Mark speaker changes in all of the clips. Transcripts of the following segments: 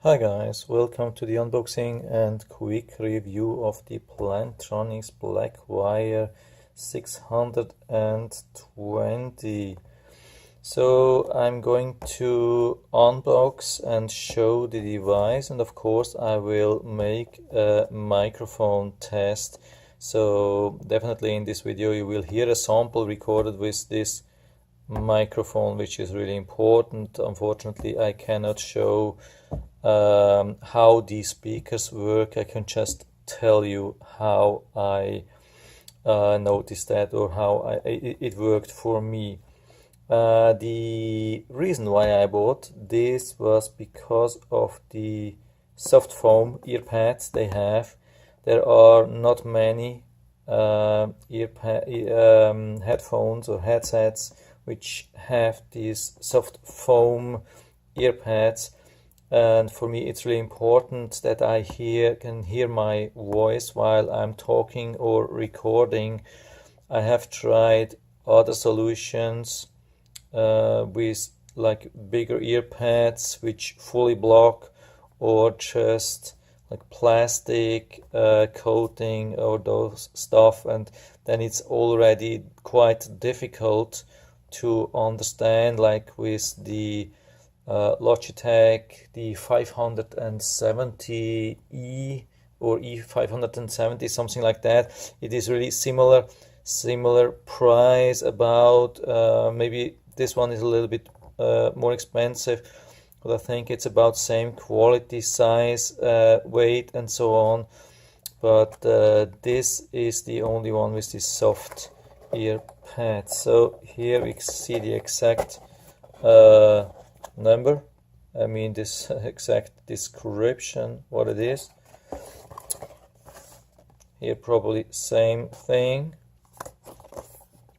Speaker 1: Hi guys, welcome to the unboxing and quick review of the Plantronics Blackwire C620. So I'm going to unbox and show the device, and of course I will make a microphone test. So definitely in this video you will hear a sample recorded with this microphone, which is really important. Unfortunately I cannot show how these speakers work. I can just tell you how I noticed that, or how it worked for me. The reason why I bought this was because of the soft foam ear pads they have. There are not many headphones or headsets which have these soft foam ear pads, and for me it's really important that I can hear my voice while I'm talking or recording. I have tried other solutions with like bigger ear pads which fully block, or just like plastic coating or those stuff, and then it's already quite difficult to understand, like with the Logitech, the 570E or E570, something like that. It is really similar price, about maybe this one is a little bit more expensive, but I think it's about same quality, size, weight and so on. But this is the only one with this soft ear pad. So here we see the exact number, this exact description, what it is. Here probably same thing.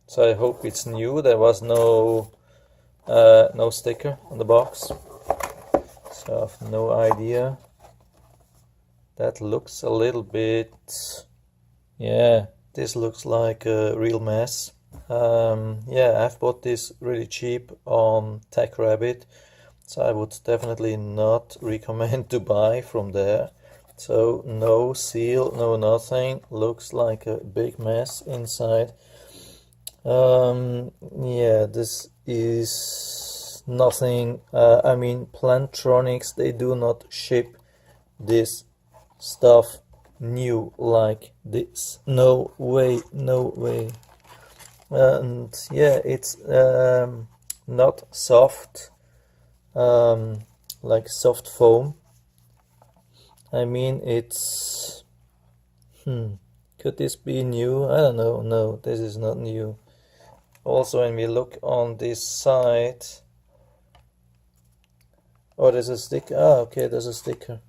Speaker 1: So I hope it's new. There was no sticker on the box, so I have no idea. That looks a little bit, yeah, this looks like a real mess. Yeah, I've bought this really cheap on TechRabbit, so I would definitely not recommend to buy from there. So no seal, no nothing, looks like a big mess inside. Yeah, this is nothing. Plantronics, they do not ship this stuff new like this. No way, no way. And yeah, it's not soft, like soft foam. It's could this be new? I don't know. No, this is not new. Also, when we look on this side, oh, there's a sticker. Ah, okay, there's a sticker.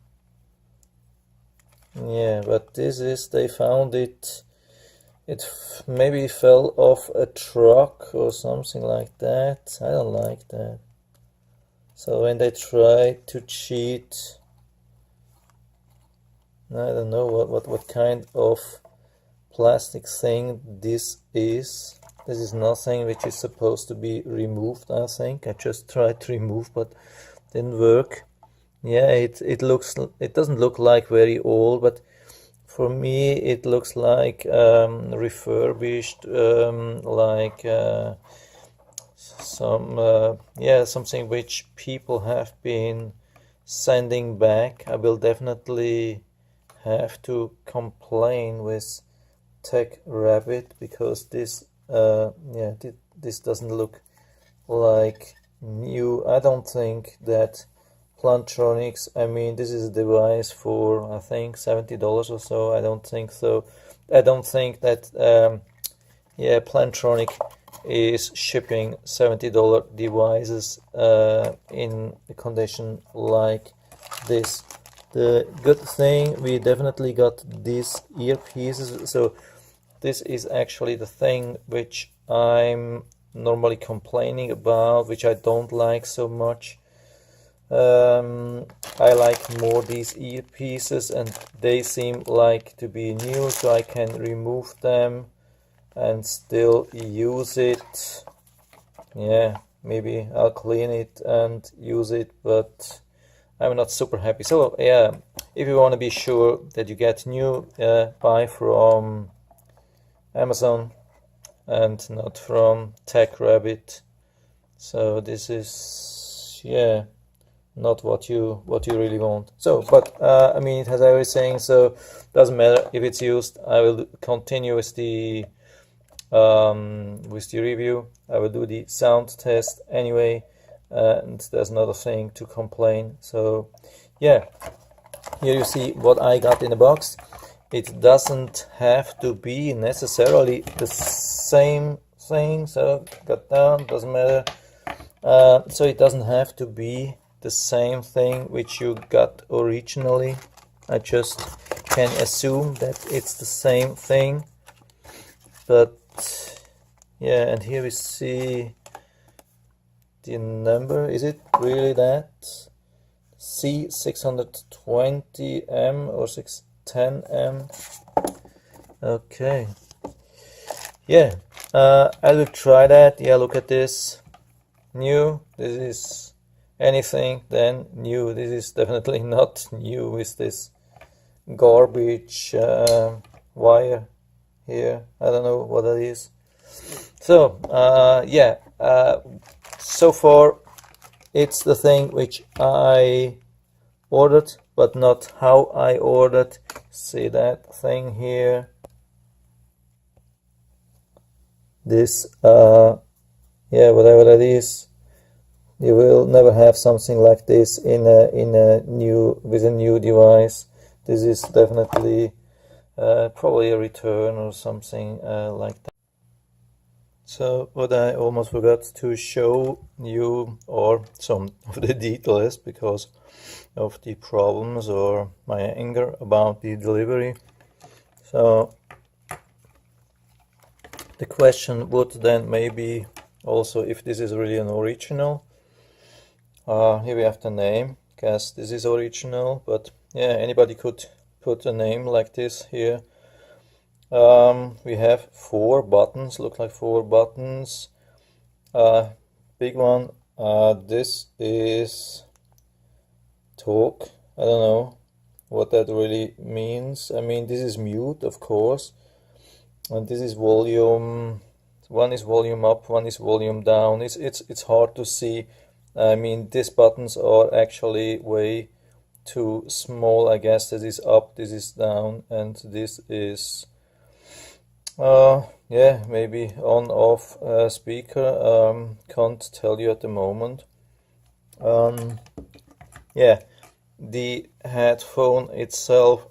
Speaker 1: Yeah, but this is, they found it, maybe fell off a truck or something like that. I don't like that. So when they try to cheat, I don't know what kind of plastic thing this is. This is nothing which is supposed to be removed, I think. I just tried to remove, but didn't work. Yeah, it doesn't look like very old, but for me it looks like refurbished, like something which people have been sending back. I will definitely have to complain with TechRabbit, because this this doesn't look like new. I don't think that Plantronics, this is a device for, I think, $70 or so. I don't think so. I don't think that Plantronic is shipping $70 devices in a condition like this. The good thing, we definitely got these earpieces. So this is actually the thing which I'm normally complaining about, which I don't like so much. I like more these earpieces, and they seem like to be new, so I can remove them and still use it. Yeah, maybe I'll clean it and use it, but I'm not super happy. So yeah, if you want to be sure that you get new, buy from Amazon and not from TechRabbit. So this is, yeah, not what you really want. So, but I mean, it has everything, so doesn't matter if it's used. I will continue with the review. I will do the sound test anyway, and there's not a thing to complain. So yeah, here you see what I got in the box. It doesn't have to be necessarily the same thing, so got down, doesn't matter. So it doesn't have to be the same thing which you got originally. I just can assume that it's the same thing. But yeah, and here we see the number. Is it really that? C620M or 610M? Okay. Yeah, I will try that. Yeah, look at this. New. This is anything then new. This is definitely not new with this garbage wire here. I don't know what that is. So yeah, so far it's the thing which I ordered, but not how I ordered. See that thing here? This yeah, whatever that is, you will never have something like this in a new device. This is definitely probably a return or something like that. So what I almost forgot to show you, or some of the details because of the problems or my anger about the delivery. So the question would then maybe also if this is really an original. Here we have the name. Guess this is original, but yeah, anybody could put a name like this here. We have 4 buttons, look like 4 buttons. Big one, this is talk. I don't know what that really means. I mean, this is mute, of course, and this is volume. One is volume up, one is volume down. It's hard to see. I mean, these buttons are actually way too small. I guess this is up, this is down, and this is yeah, maybe on off speaker. Can't tell you at the moment. Yeah, the headphone itself,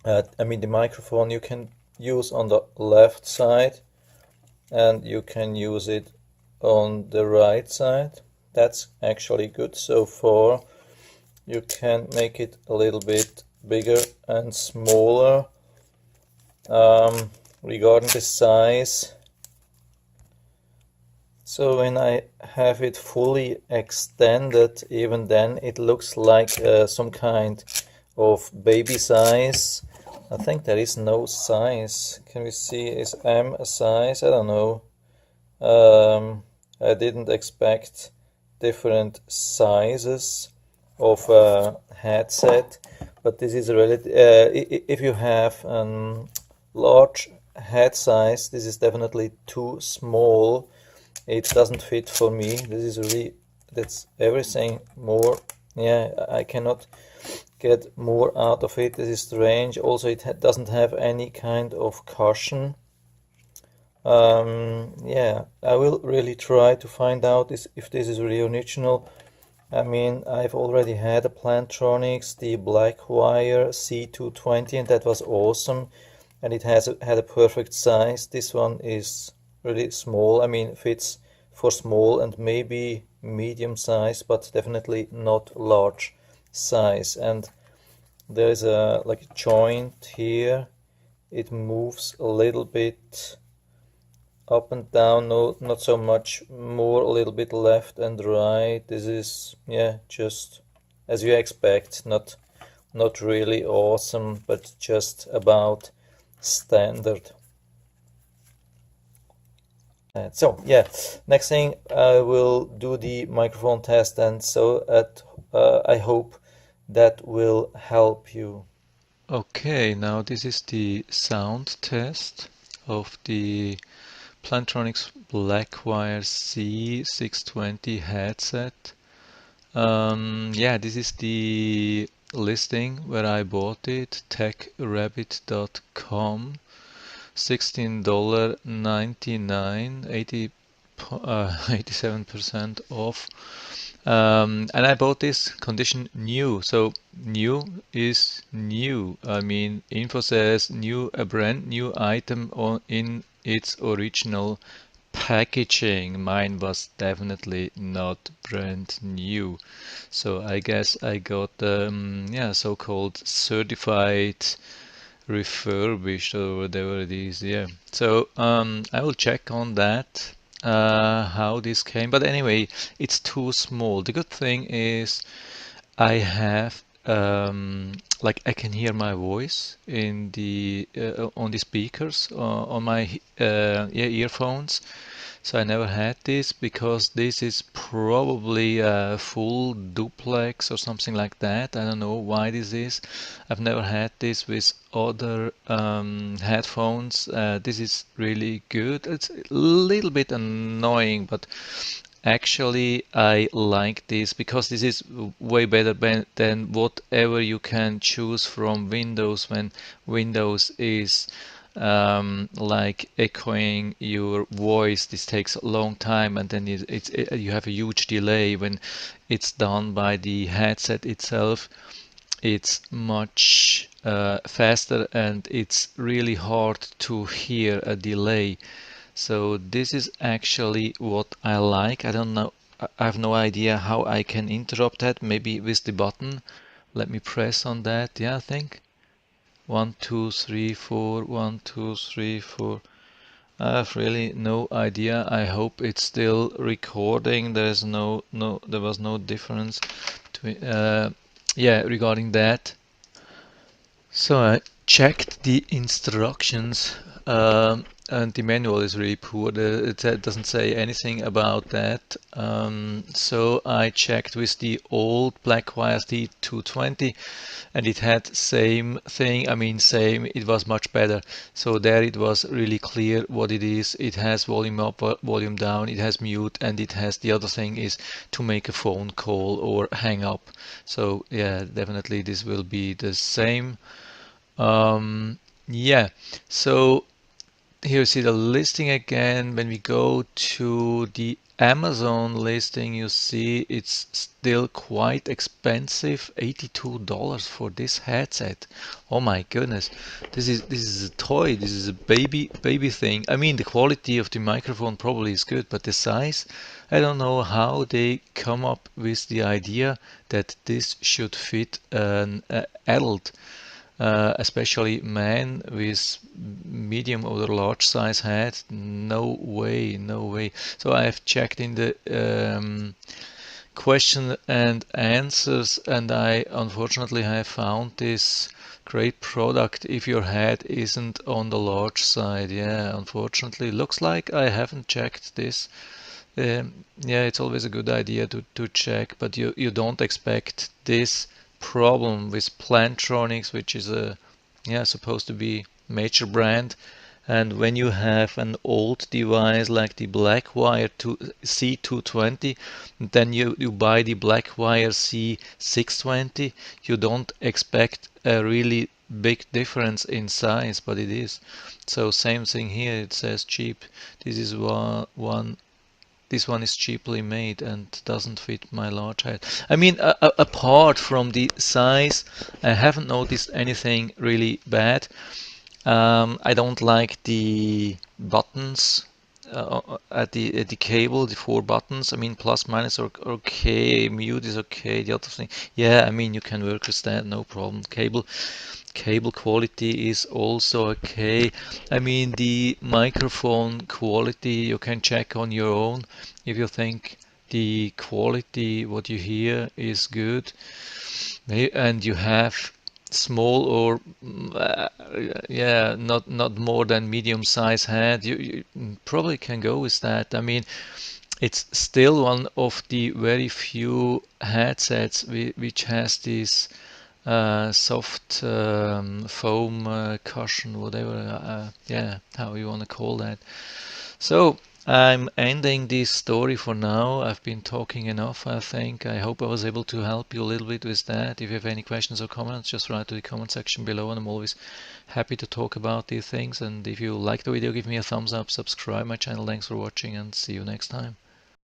Speaker 1: I mean the microphone, you can use on the left side and you can use it on the right side. That's actually good so far. You can make it a little bit bigger and smaller. Regarding the size, so when I have it fully extended, even then it looks like some kind of baby size. I think there is no size. Can we see, is M a size? I don't know. I didn't expect different sizes of a headset, but this is really if you have a large head size, this is definitely too small. It doesn't fit for me. This is really, that's everything more. Yeah, I cannot get more out of it. This is strange. Also, it doesn't have any kind of cushion. Yeah, I will really try to find out if this is really original. I mean, I've already had a Plantronics, the Blackwire C620, and that was awesome. And it had a perfect size. This one is really small. I mean, fits for small and maybe medium size, but definitely not large size. And there is a like a joint here. It moves a little bit up and down, no, not so much more, a little bit left and right. This is, yeah, just as you expect, not really awesome, but just about standard. So yeah, next thing I will do the microphone test, and so at I hope that will help you.
Speaker 2: Okay, now this is the sound test of the Plantronics Blackwire C620 headset. Yeah, this is the listing where I bought it, techrabbit.com, $16.99, 87% off. And I bought this condition new. So new is new. I mean, info says new, a brand new item in its original packaging. Mine was definitely not brand new. So I guess I got yeah, so-called certified refurbished or whatever it is. Yeah. So I will check on that how this came. But anyway, it's too small. The good thing is I have like I can hear my voice in the on the speakers on my yeah, earphones. So I never had this because this is probably a full duplex or something like that. I don't know why this is. I've never had this with other headphones. This is really good. It's a little bit annoying, but actually I like this because this is way better than whatever you can choose from Windows when Windows is like echoing your voice. This takes a long time, and then you have a huge delay when it's done by the headset itself. It's much faster, and it's really hard to hear a delay. So this is actually what I like. I don't know. I have no idea how I can interrupt that. Maybe with the button. Let me press on that. Yeah, I think. 1, 2, 3, 4. 1, 2, 3, 4. I have really no idea. I hope it's still recording. There was no difference between, yeah, regarding that. So I checked the instructions, and the manual is really poor. It doesn't say anything about that. So I checked with the old Blackwire C220, and it had same thing. I mean, same. It was much better. So there it was really clear what it is. It has volume up, volume down. It has mute, and it has the other thing is to make a phone call or hang up. So yeah, definitely this will be the same. Yeah, so here you see the listing again. When we go to the Amazon listing, you see it's still quite expensive, $82 for this headset. Oh my goodness. This is a toy. This is a baby thing. I mean, the quality of the microphone probably is good, but the size, I don't know how they come up with the idea that this should fit an adult, especially man with medium or large size head. No way, no way. So I have checked in the question and answers, and I unfortunately have found this great product if your head isn't on the large side. Yeah, unfortunately, looks like I haven't checked this. Yeah, it's always a good idea to check, but you don't expect this problem with Plantronics, which is a, yeah, supposed to be major brand. And when you have an old device like the Blackwire C220, then you buy the Blackwire C620, you don't expect a really big difference in size, but it is. So same thing here, it says cheap. This is one this one is cheaply made and doesn't fit my large head. I mean, apart from the size, I haven't noticed anything really bad. I don't like the buttons at the cable, the four buttons. I mean, plus minus are okay, mute is okay. The other thing, yeah, I mean, you can work with that, no problem. Cable quality is also okay. I mean, the microphone quality you can check on your own if you think the quality what you hear is good. And you have small or yeah, not more than medium size head, you probably can go with that. I mean, it's still one of the very few headsets which has this soft foam cushion, whatever, yeah, how you want to call that. So I'm ending this story for now. I've been talking enough, I think. I hope I was able to help you a little bit with that. If you have any questions or comments, just write to the comment section below, and I'm always happy to talk about these things. And if you like the video, give me a thumbs up, subscribe my channel. Thanks for watching, and see you next time.